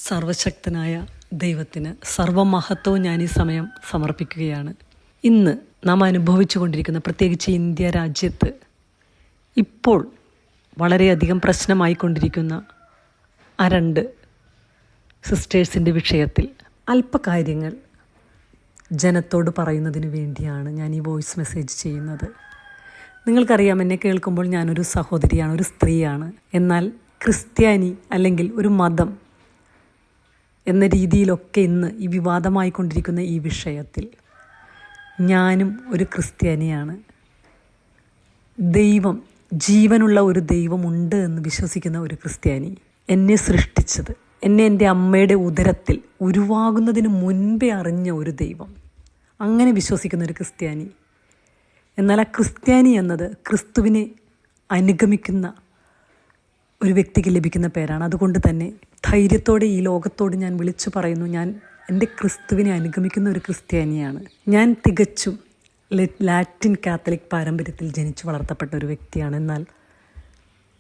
സർവശക്തനായ ദൈവത്തിന് സർവമഹത്വവും ഞാൻ ഈ സമയം സമർപ്പിക്കുകയാണ്. ഇന്ന് നാം അനുഭവിച്ചു കൊണ്ടിരിക്കുന്ന, പ്രത്യേകിച്ച് ഇന്ത്യ രാജ്യത്ത് ഇപ്പോൾ വളരെയധികം പ്രശ്നമായിക്കൊണ്ടിരിക്കുന്ന ആ രണ്ട് സിസ്റ്റേഴ്സിൻ്റെ വിഷയത്തിൽ അല്പകാര്യങ്ങൾ ജനത്തോട് പറയുന്നതിന് വേണ്ടിയാണ് ഞാൻ ഈ വോയിസ് മെസ്സേജ് ചെയ്യുന്നത്. നിങ്ങൾക്കറിയാം, എന്നെ കേൾക്കുമ്പോൾ ഞാനൊരു സഹോദരിയാണ്, ഒരു സ്ത്രീയാണ്. എന്നാൽ ക്രിസ്ത്യാനി അല്ലെങ്കിൽ ഒരു മതം എന്ന രീതിയിലൊക്കെ ഇന്ന് ഈ വിവാദമായിക്കൊണ്ടിരിക്കുന്ന ഈ വിഷയത്തിൽ ഞാനും ഒരു ക്രിസ്ത്യാനിയാണ്. ദൈവം, ജീവനുള്ള ഒരു ദൈവമുണ്ട് എന്ന് വിശ്വസിക്കുന്ന ഒരു ക്രിസ്ത്യാനി, എന്നെ സൃഷ്ടിച്ചത്, എന്നെ എൻ്റെ അമ്മയുടെ ഉദരത്തിൽ ഉരുവാകുന്നതിന് മുൻപേ അറിഞ്ഞ ഒരു ദൈവം, അങ്ങനെ വിശ്വസിക്കുന്ന ഒരു ക്രിസ്ത്യാനി. എന്നാൽ ആ ക്രിസ്ത്യാനി എന്നത് ക്രിസ്തുവിനെ അനുഗമിക്കുന്ന ഒരു വ്യക്തിക്ക് ലഭിക്കുന്ന പേരാണ്. അതുകൊണ്ട് തന്നെ ധൈര്യത്തോടെ ഈ ലോകത്തോട് ഞാൻ വിളിച്ചു പറയുന്നു, ഞാൻ എൻ്റെ ക്രിസ്തുവിനെ അനുഗമിക്കുന്ന ഒരു ക്രിസ്ത്യാനിയാണ്. ഞാൻ തികച്ചും ലാറ്റിൻ കാത്തലിക് പാരമ്പര്യത്തിൽ ജനിച്ചു വളർത്തപ്പെട്ട ഒരു വ്യക്തിയാണ്. എന്നാൽ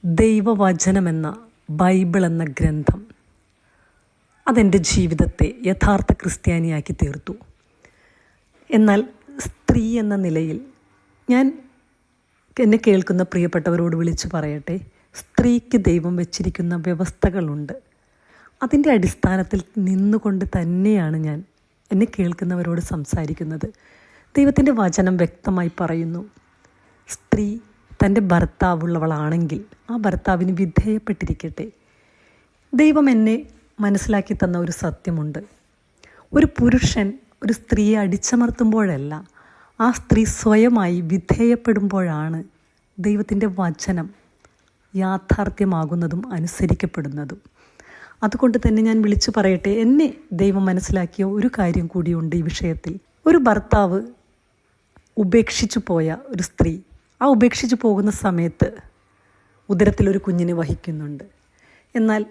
ദൈവവചനമെന്ന ബൈബിൾ എന്ന ഗ്രന്ഥം അതെൻ്റെ ജീവിതത്തെ യഥാർത്ഥ ക്രിസ്ത്യാനിയാക്കി തീർത്തു. എന്നാൽ സ്ത്രീ എന്ന നിലയിൽ ഞാൻ എന്നെ കേൾക്കുന്ന പ്രിയപ്പെട്ടവരോട് വിളിച്ചു പറയട്ടെ, സ്ത്രീക്ക് ദൈവം വെച്ചിരിക്കുന്ന വ്യവസ്ഥകളുണ്ട്. അതിൻ്റെ അടിസ്ഥാനത്തിൽ നിന്നുകൊണ്ട് തന്നെയാണ് ഞാൻ എന്നെ കേൾക്കുന്നവരോട് സംസാരിക്കുന്നത്. ദൈവത്തിൻ്റെ വചനം വ്യക്തമായി പറയുന്നു, സ്ത്രീ തൻ്റെ ഭർത്താവുള്ളവളാണെങ്കിൽ ആ ഭർത്താവിന് വിധേയപ്പെട്ടിരിക്കട്ടെ. ദൈവം എന്നെ മനസ്സിലാക്കി തന്ന ഒരു സത്യമുണ്ട്. ഒരു പുരുഷൻ ഒരു സ്ത്രീയെ അടിച്ചമർത്തുമ്പോഴല്ല, ആ സ്ത്രീ സ്വയമായി വിധേയപ്പെടുമ്പോഴാണ് ദൈവത്തിൻ്റെ വചനം യാഥാർത്ഥ്യമാകുന്നതും അനുസരിക്കപ്പെടുന്നതും. അതുകൊണ്ട് തന്നെ ഞാൻ വിളിച്ചു പറയട്ടെ, എന്നെ ദൈവം മനസ്സിലാക്കിയ ഒരു കാര്യം കൂടിയുണ്ട് ഈ വിഷയത്തിൽ. ഒരു ഭർത്താവ് ഉപേക്ഷിച്ചു പോയ ഒരു സ്ത്രീ ആ ഉപേക്ഷിച്ചു പോകുന്ന സമയത്ത് ഉദരത്തിലൊരു കുഞ്ഞിനെ വഹിക്കുന്നുണ്ട്. എന്നാൽ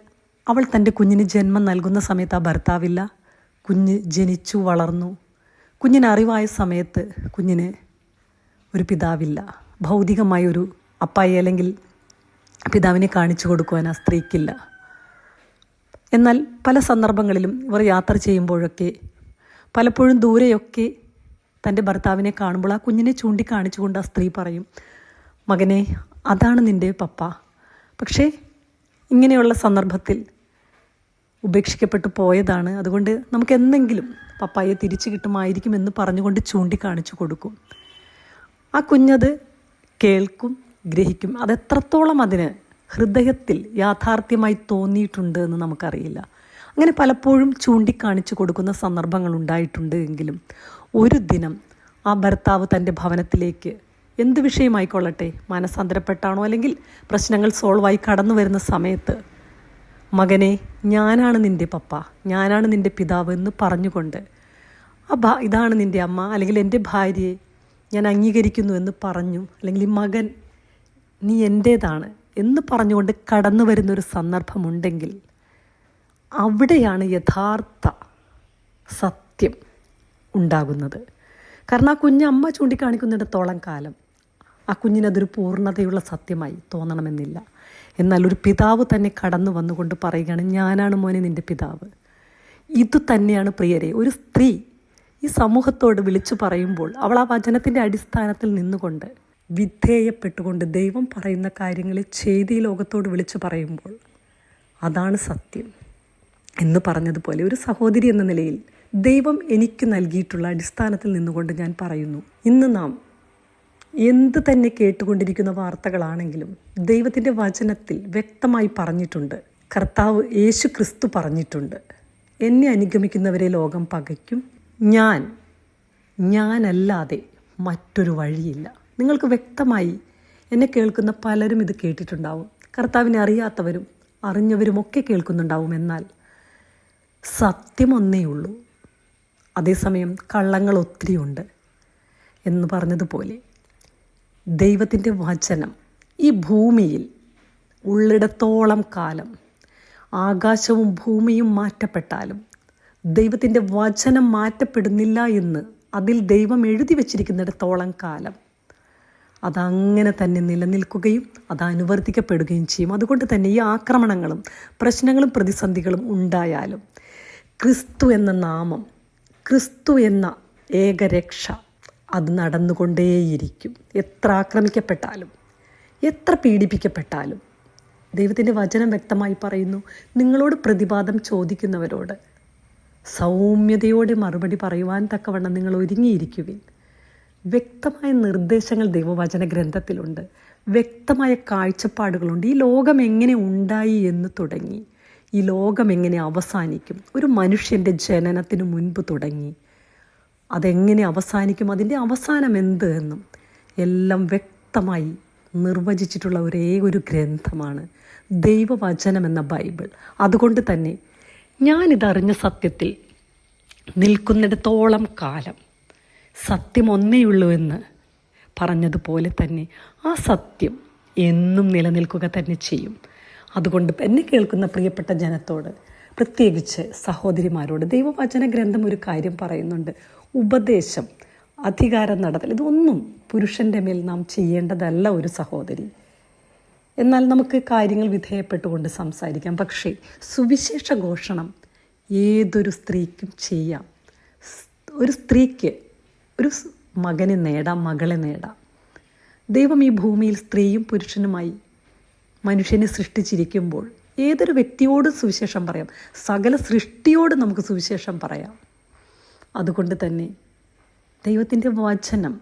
അവൾ തൻ്റെ കുഞ്ഞിന് ജന്മം നൽകുന്ന സമയത്ത് ആ ഭർത്താവില്ല. കുഞ്ഞ് ജനിച്ചു വളർന്നു, കുഞ്ഞിന് അറിവായ സമയത്ത് കുഞ്ഞിന് ഒരു പിതാവില്ല. ഭൗതികമായ ഒരു അപ്പായി അല്ലെങ്കിൽ പിതാവിനെ കാണിച്ചു കൊടുക്കുവാൻ ആ സ്ത്രീക്കില്ല. എന്നാൽ പല സന്ദർഭങ്ങളിലും ഇവർ യാത്ര ചെയ്യുമ്പോഴൊക്കെ പലപ്പോഴും ദൂരെയൊക്കെ തൻ്റെ ഭർത്താവിനെ കാണുമ്പോൾ ആ കുഞ്ഞിനെ ചൂണ്ടിക്കാണിച്ചുകൊണ്ട് ആ സ്ത്രീ പറയും, മകനെ, അതാണ് നിൻ്റെ പപ്പ. പക്ഷേ ഇങ്ങനെയുള്ള സന്ദർഭത്തിൽ ഉപേക്ഷിക്കപ്പെട്ടു പോയതാണ്, അതുകൊണ്ട് നമുക്ക് എന്തെങ്കിലും പപ്പായെ തിരിച്ചു കിട്ടുമായിരിക്കുമെന്ന് പറഞ്ഞുകൊണ്ട് ചൂണ്ടിക്കാണിച്ചു കൊടുക്കും. ആ കുഞ്ഞത് കേൾക്കും, ഗ്രഹിക്കും. അതെത്രത്തോളം അതിന് ഹൃദയത്തിൽ യാഥാർത്ഥ്യമായി തോന്നിയിട്ടുണ്ട് എന്ന് നമുക്കറിയില്ല. അങ്ങനെ പലപ്പോഴും ചൂണ്ടിക്കാണിച്ചു കൊടുക്കുന്ന സന്ദർഭങ്ങൾ ഉണ്ടായിട്ടുണ്ട്. എങ്കിലും ഒരു ദിനം ആ ഭർത്താവ് തൻ്റെ ഭവനത്തിലേക്ക് എന്ത് വിഷയമായിക്കൊള്ളട്ടെ, മാനസാന്തരപ്പെട്ടാണോ അല്ലെങ്കിൽ പ്രശ്നങ്ങൾ സോൾവായി കടന്നു വരുന്ന സമയത്ത്, മകനെ, ഞാനാണ് നിൻ്റെ പപ്പ, ഞാനാണ് നിൻ്റെ പിതാവ് എന്ന് പറഞ്ഞുകൊണ്ട് ഇതാണ് നിൻ്റെ അമ്മ അല്ലെങ്കിൽ എൻ്റെ ഭാര്യയെ ഞാൻ അംഗീകരിക്കുന്നു എന്ന് പറഞ്ഞു, അല്ലെങ്കിൽ ഈ മകൻ നീ എൻ്റേതാണ് എന്ന് പറഞ്ഞുകൊണ്ട് കടന്നു വരുന്നൊരു സന്ദർഭമുണ്ടെങ്കിൽ അവിടെയാണ് യഥാർത്ഥ സത്യം ഉണ്ടാകുന്നത്. കാരണം ആ കുഞ്ഞ് അമ്മ ചൂണ്ടിക്കാണിക്കുന്നിടത്തോളം കാലം ആ കുഞ്ഞിനതൊരു പൂർണ്ണതയുള്ള സത്യമായി തോന്നണമെന്നില്ല. എന്നാൽ ഒരു പിതാവ് തന്നെ കടന്നു വന്നുകൊണ്ട് പറയുകയാണ്, ഞാനാണ് മോനെ നിൻ്റെ പിതാവ്. ഇത് തന്നെയാണ് പ്രിയരെ ഒരു സ്ത്രീ ഈ സമൂഹത്തോട് വിളിച്ചു പറയുമ്പോൾ, അവൾ ആ വചനത്തിൻ്റെ അടിസ്ഥാനത്തിൽ നിന്നുകൊണ്ട് വിധേയപ്പെട്ടുകൊണ്ട് ദൈവം പറയുന്ന കാര്യങ്ങളെ ചെയ്ത് ഈ ലോകത്തോട് വിളിച്ചു പറയുമ്പോൾ അതാണ് സത്യം എന്ന് പറഞ്ഞതുപോലെ, ഒരു സഹോദരി എന്ന നിലയിൽ ദൈവം എനിക്ക് നൽകിയിട്ടുള്ള അടിസ്ഥാനത്തിൽ നിന്നുകൊണ്ട് ഞാൻ പറയുന്നു, ഇന്ന് നാം എന്ത് തന്നെ കേട്ടുകൊണ്ടിരിക്കുന്ന വാർത്തകളാണെങ്കിലും ദൈവത്തിൻ്റെ വചനത്തിൽ വ്യക്തമായി പറഞ്ഞിട്ടുണ്ട്. കർത്താവ് യേശു ക്രിസ്തു പറഞ്ഞിട്ടുണ്ട്, എന്നെ അനുഗമിക്കുന്നവരെ ലോകം പകയ്ക്കും, ഞാനല്ലാതെ മറ്റൊരു വഴിയില്ല. നിങ്ങൾക്ക് വ്യക്തമായി എന്നെ കേൾക്കുന്ന പലരും ഇത് കേട്ടിട്ടുണ്ടാവും. കർത്താവിനെ അറിയാത്തവരും അറിഞ്ഞവരുമൊക്കെ കേൾക്കുന്നുണ്ടാവും. എന്നാൽ സത്യം ഒന്നേ ഉള്ളൂ, അതേസമയം കള്ളങ്ങൾ ഒത്തിരിയുണ്ട് എന്ന് പറഞ്ഞതുപോലെ ദൈവത്തിൻ്റെ വചനം ഈ ഭൂമിയിൽ ഉള്ളിടത്തോളം കാലം ആകാശവും ഭൂമിയും മാറ്റപ്പെട്ടാലും ദൈവത്തിൻ്റെ വചനം മാറ്റപ്പെടുന്നില്ല എന്ന് അതിൽ ദൈവം എഴുതി വച്ചിരിക്കുന്നിടത്തോളം കാലം അതങ്ങനെ തന്നെ നിലനിൽക്കുകയും അത് അനുവർത്തിക്കപ്പെടുകയും ചെയ്യും. അതുകൊണ്ട് തന്നെ ഈ ആക്രമണങ്ങളും പ്രശ്നങ്ങളും പ്രതിസന്ധികളും ഉണ്ടായാലും ക്രിസ്തു എന്ന നാമം, ക്രിസ്തു എന്ന ഏകരക്ഷ അത് നടന്നുകൊണ്ടേയിരിക്കും. എത്ര ആക്രമിക്കപ്പെട്ടാലും, എത്ര പീഡിപ്പിക്കപ്പെട്ടാലും ദൈവത്തിൻ്റെ വചനം വ്യക്തമായി പറയുന്നു, നിങ്ങളോട് പ്രതിവാദം ചോദിക്കുന്നവരോട് സൗമ്യതയോടെ മറുപടി പറയുവാൻ തക്കവണ്ണം നിങ്ങൾ ഒരുങ്ങിയിരിക്കുവിൻ. വ്യക്തമായ നിർദ്ദേശങ്ങൾ ദൈവവചന ഗ്രന്ഥത്തിലുണ്ട്, വ്യക്തമായ കാഴ്ചപ്പാടുകളുണ്ട്. ഈ ലോകം എങ്ങനെ ഉണ്ടായി എന്ന് തുടങ്ങി ഈ ലോകം എങ്ങനെ അവസാനിക്കും, ഒരു മനുഷ്യൻ്റെ ജനനത്തിന് മുൻപ് തുടങ്ങി അതെങ്ങനെ അവസാനിക്കും, അതിൻ്റെ അവസാനം എന്ത് എന്നും എല്ലാം വ്യക്തമായി നിർവചിച്ചിട്ടുള്ള ഒരേ ഒരു ഗ്രന്ഥമാണ് ദൈവവചനം എന്ന ബൈബിൾ. അതുകൊണ്ട് തന്നെ ഞാനിതറിഞ്ഞ സത്യത്തിൽ നിൽക്കുന്നിടത്തോളം കാലം സത്യം ഒന്നേയുള്ളൂ എന്ന് പറഞ്ഞതുപോലെ തന്നെ ആ സത്യം എന്നും നിലനിൽക്കുക തന്നെ ചെയ്യും. അതുകൊണ്ട് എന്നെ കേൾക്കുന്ന പ്രിയപ്പെട്ട ജനത്തോട്, പ്രത്യേകിച്ച് സഹോദരിമാരോട്, ദൈവവചന ഗ്രന്ഥം ഒരു കാര്യം പറയുന്നുണ്ട്, ഉപദേശം, അധികാരം നടത്തൽ, ഇതൊന്നും പുരുഷൻ്റെ മേൽ നാം ചെയ്യേണ്ടതല്ല ഒരു സഹോദരി. എന്നാൽ നമുക്ക് കാര്യങ്ങൾ വിധേയപ്പെട്ടുകൊണ്ട് സംസാരിക്കാം. പക്ഷേ സുവിശേഷ ഘോഷണം ഏതൊരു സ്ത്രീക്കും ചെയ്യാം. ഒരു സ്ത്രീക്ക് ഒരു മകനെ നേടാം, മകളെ നേടാം. ദൈവം ഈ ഭൂമിയിൽ സ്ത്രീയും പുരുഷനുമായി മനുഷ്യനെ സൃഷ്ടിച്ചിരിക്കുമ്പോൾ ഏതൊരു വ്യക്തിയോടും സുവിശേഷം പറയാം, സകല സൃഷ്ടിയോടും നമുക്ക് സുവിശേഷം പറയാം. അതുകൊണ്ട് തന്നെ ദൈവത്തിൻ്റെ വചനം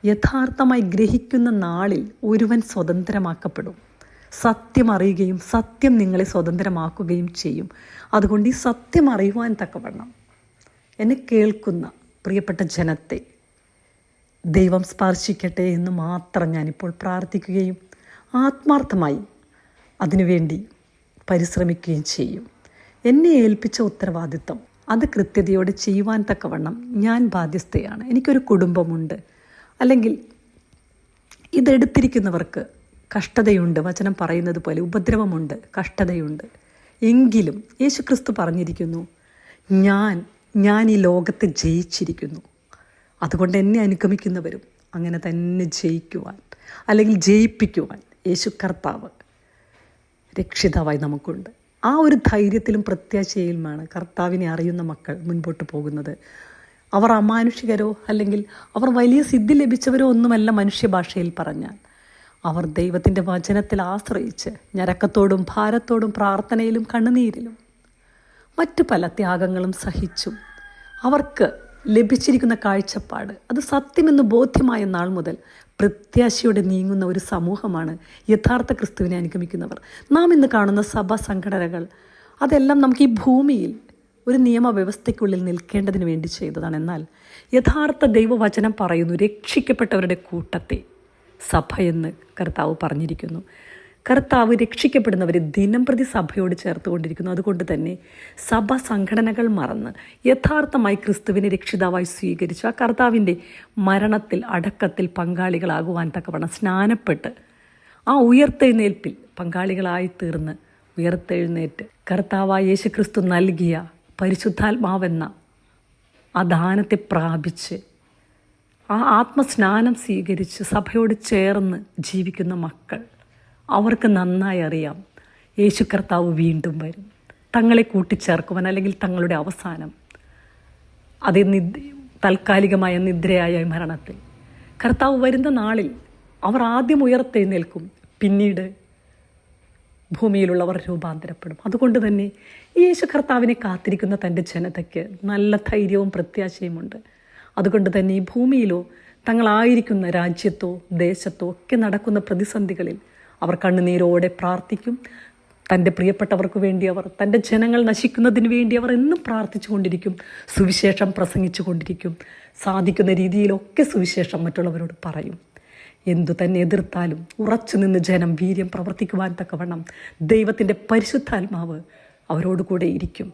യഥാർത്ഥമായി ഗ്രഹിക്കുന്ന നാളിൽ ഒരുവൻ സ്വതന്ത്രമാക്കപ്പെടും. സത്യം അറിയുകയും സത്യം നിങ്ങളെ സ്വതന്ത്രമാക്കുകയും ചെയ്യും. അതുകൊണ്ട് ഈ സത്യം അറിയുവാൻ തക്കവണ്ണം എന്നെ കേൾക്കുന്ന പ്രിയപ്പെട്ട ജനത്തെ ദൈവം സ്പർശിക്കട്ടെ എന്ന് മാത്രം ഞാനിപ്പോൾ പ്രാർത്ഥിക്കുകയും ആത്മാർത്ഥമായി അതിനുവേണ്ടി പരിശ്രമിക്കുകയും ചെയ്യും. എന്നെ ഏൽപ്പിച്ച ഉത്തരവാദിത്വം അത് കൃത്യതയോടെ ചെയ്യുവാൻ തക്കവണ്ണം ഞാൻ ബാധ്യസ്ഥയാണ്. എനിക്കൊരു കുടുംബമുണ്ട്, അല്ലെങ്കിൽ ഇതെടുത്തിരിക്കുന്നവർക്ക് കഷ്ടതയുണ്ട്. വചനം പറയുന്നത് പോലെ ഉപദ്രവമുണ്ട്, കഷ്ടതയുണ്ട്. എങ്കിലും യേശുക്രിസ്തു പറഞ്ഞിരിക്കുന്നു, ഞാൻ ഈ ലോകത്തെ ജയിച്ചിരിക്കുന്നു. അതുകൊണ്ട് എന്നെ അനുഗമിക്കുന്നവരും അങ്ങനെ തന്നെ ജയിക്കുവാൻ, അല്ലെങ്കിൽ ജയിപ്പിക്കുവാൻ യേശു കർത്താവ് രക്ഷിതാവായി നമുക്കുണ്ട്. ആ ഒരു ധൈര്യത്തിലും പ്രത്യാശയിലുമാണ് കർത്താവിനെ അറിയുന്ന മക്കൾ മുൻപോട്ട് പോകുന്നത്. അവർ അമാനുഷികരോ അല്ലെങ്കിൽ അവർ വലിയ സിദ്ധി ലഭിച്ചവരോ ഒന്നുമല്ല. മനുഷ്യഭാഷയിൽ പറഞ്ഞാൽ അവർ ദൈവത്തിൻ്റെ വചനത്തിൽ ആശ്രയിച്ച് ഞരക്കത്തോടും ഭാരത്തോടും പ്രാർത്ഥനയിലും കണ്ണുനീരിലും മറ്റു പല ത്യാഗങ്ങളും സഹിച്ചും അവർക്ക് ലഭിച്ചിരിക്കുന്ന കാഴ്ചപ്പാട് അത് സത്യമെന്ന് ബോധ്യമായ നാൾ മുതൽ പ്രത്യാശയോടെ നീങ്ങുന്ന ഒരു സമൂഹമാണ് യഥാർത്ഥ ക്രിസ്തുവിനെ അനുഗമിക്കുന്നവർ. നാം ഇന്ന് കാണുന്ന സഭാ സംഘടനകൾ അതെല്ലാം നമുക്ക് ഈ ഭൂമിയിൽ ഒരു നിയമവ്യവസ്ഥയ്ക്കുള്ളിൽ നിൽക്കേണ്ടതിന് വേണ്ടി ചെയ്തതാണ്. എന്നാൽ യഥാർത്ഥ ദൈവവചനം പറയുന്നു, രക്ഷിക്കപ്പെട്ടവരുടെ കൂട്ടത്തെ സഭയെന്ന് കർത്താവ് പറഞ്ഞിരിക്കുന്നു. കർത്താവ് രക്ഷിക്കപ്പെടുന്നവരെ ദിനം പ്രതി സഭയോട് ചേർത്തുകൊണ്ടിരിക്കുന്നു. അതുകൊണ്ട് തന്നെ സഭ സംഘടനകൾ മറന്ന് യഥാർത്ഥമായി ക്രിസ്തുവിനെ രക്ഷിതാവായി സ്വീകരിച്ചു ആ കർത്താവിൻ്റെ മരണത്തിൽ, അടക്കത്തിൽ പങ്കാളികളാകുവാൻ തക്കവണ്ണം സ്നാനപ്പെട്ട് ആ ഉയർത്തെഴുന്നേൽപ്പിൽ പങ്കാളികളായി തീർന്ന് ഉയർത്തെഴുന്നേറ്റ് കർത്താവായ യേശുക്രിസ്തു നൽകിയ പരിശുദ്ധാത്മാവെന്ന ആ ദാനത്തെ പ്രാപിച്ച് ആ ആത്മസ്നാനം സ്വീകരിച്ച് സഭയോട് ചേർന്ന് ജീവിക്കുന്ന മക്കൾ, അവർക്ക് നന്നായി അറിയാം യേശു കർത്താവ് വീണ്ടും വരും. തങ്ങളെ കൂട്ടിച്ചേർക്കുവാൻ, അല്ലെങ്കിൽ തങ്ങളുടെ അവസാനം അത് താൽക്കാലികമായ നിദ്രയായ മരണത്തിൽ കർത്താവ് വരുന്ന നാളിൽ അവർ ആദ്യം ഉയർത്തെഴുന്നേൽക്കും, പിന്നീട് ഭൂമിയിലുള്ളവർ രൂപാന്തരപ്പെടും. അതുകൊണ്ട് തന്നെ യേശു കർത്താവിനെ കാത്തിരിക്കുന്ന തൻ്റെ ജനതയ്ക്ക് നല്ല ധൈര്യവും പ്രത്യാശയുമുണ്ട്. അതുകൊണ്ട് തന്നെ ഈ ഭൂമിയിലോ തങ്ങളായിരിക്കുന്ന രാജ്യത്തോ ദേശത്തോ ഒക്കെ നടക്കുന്ന പ്രതിസന്ധികളിൽ അവർ കണ്ണുനീരോടെ പ്രാർത്ഥിക്കും. തൻ്റെ പ്രിയപ്പെട്ടവർക്ക് വേണ്ടി അവർ, തൻ്റെ ജനങ്ങൾ നശിക്കുന്നതിന് വേണ്ടി അവർ എന്നും പ്രാർത്ഥിച്ചു കൊണ്ടിരിക്കും, സുവിശേഷം പ്രസംഗിച്ചു കൊണ്ടിരിക്കും. സാധിക്കുന്ന രീതിയിലൊക്കെ സുവിശേഷം മറ്റുള്ളവരോട് പറയും. എന്തു തന്നെ എതിർത്താലും ഉറച്ചു നിന്ന് ജനം വീര്യം പ്രവർത്തിക്കുവാൻ തക്കവണ്ണം ദൈവത്തിൻ്റെ പരിശുദ്ധാത്മാവ് അവരോട് കൂടെ ഇരിക്കും.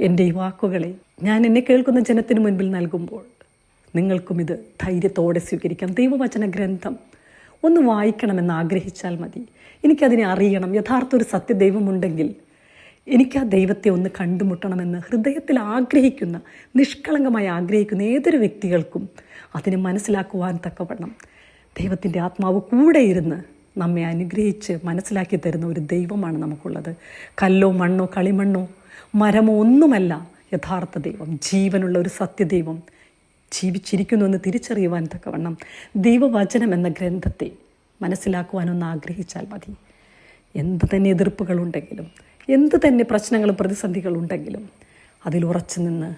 എൻ്റെ ഈ വാക്കുകളെ ഞാൻ എന്നെ കേൾക്കുന്ന ജനത്തിന് മുൻപിൽ നൽകുമ്പോൾ നിങ്ങൾക്കും ഇത് ധൈര്യത്തോടെ സ്വീകരിക്കാം. ദൈവവചന ഗ്രന്ഥം ഒന്ന് വായിക്കണമെന്ന് ആഗ്രഹിച്ചാൽ മതി. എനിക്കതിനെ അറിയണം, യഥാർത്ഥ ഒരു സത്യദൈവമുണ്ടെങ്കിൽ എനിക്ക് ആ ദൈവത്തെ ഒന്ന് കണ്ടുമുട്ടണമെന്ന് ഹൃദയത്തിൽ ആഗ്രഹിക്കുന്ന, നിഷ്കളങ്കമായി ആഗ്രഹിക്കുന്ന ഏതൊരു വ്യക്തികൾക്കും അതിനെ മനസ്സിലാക്കുവാൻ തക്കവണ്ണം ദൈവത്തിൻ്റെ ആത്മാവ് കൂടെ ഇരുന്ന് നമ്മെ അനുഗ്രഹിച്ച് മനസ്സിലാക്കി തരുന്ന ഒരു ദൈവമാണ് നമുക്കുള്ളത്. കല്ലോ മണ്ണോ കളിമണ്ണോ മരമോ ഒന്നുമല്ല യഥാർത്ഥ ദൈവം. ജീവനുള്ള ഒരു സത്യദൈവം ജീവിച്ചിരിക്കുന്നു എന്ന് തിരിച്ചറിയുവാൻ തക്കവണ്ണം ദൈവവചനം എന്ന ഗ്രന്ഥത്തെ മനസ്സിലാക്കുവാനൊന്ന് ആഗ്രഹിച്ചാൽ മതി. എന്ത് തന്നെ എതിർപ്പുകളുണ്ടെങ്കിലും, എന്ത് തന്നെ പ്രശ്നങ്ങളും പ്രതിസന്ധികളുണ്ടെങ്കിലും അതിലുറച്ചു നിന്ന്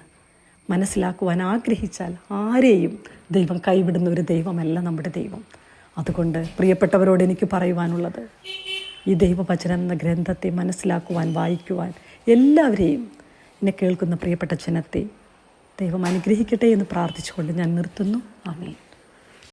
മനസ്സിലാക്കുവാൻ ആഗ്രഹിച്ചാൽ ആരെയും ദൈവം കൈവിടുന്ന ഒരു ദൈവമല്ല നമ്മുടെ ദൈവം. അതുകൊണ്ട് പ്രിയപ്പെട്ടവരോട് എനിക്ക് പറയുവാനുള്ളത്, ഈ ദൈവവചനം എന്ന ഗ്രന്ഥത്തെ മനസ്സിലാക്കുവാൻ, വായിക്കുവാൻ എല്ലാവരെയും, എന്നെ കേൾക്കുന്ന പ്രിയപ്പെട്ട ജനത്തെ ദൈവം അനുഗ്രഹിക്കട്ടെ എന്ന് പ്രാർത്ഥിച്ചുകൊണ്ട് ഞാൻ നിർത്തുന്നു. ആമേൻ.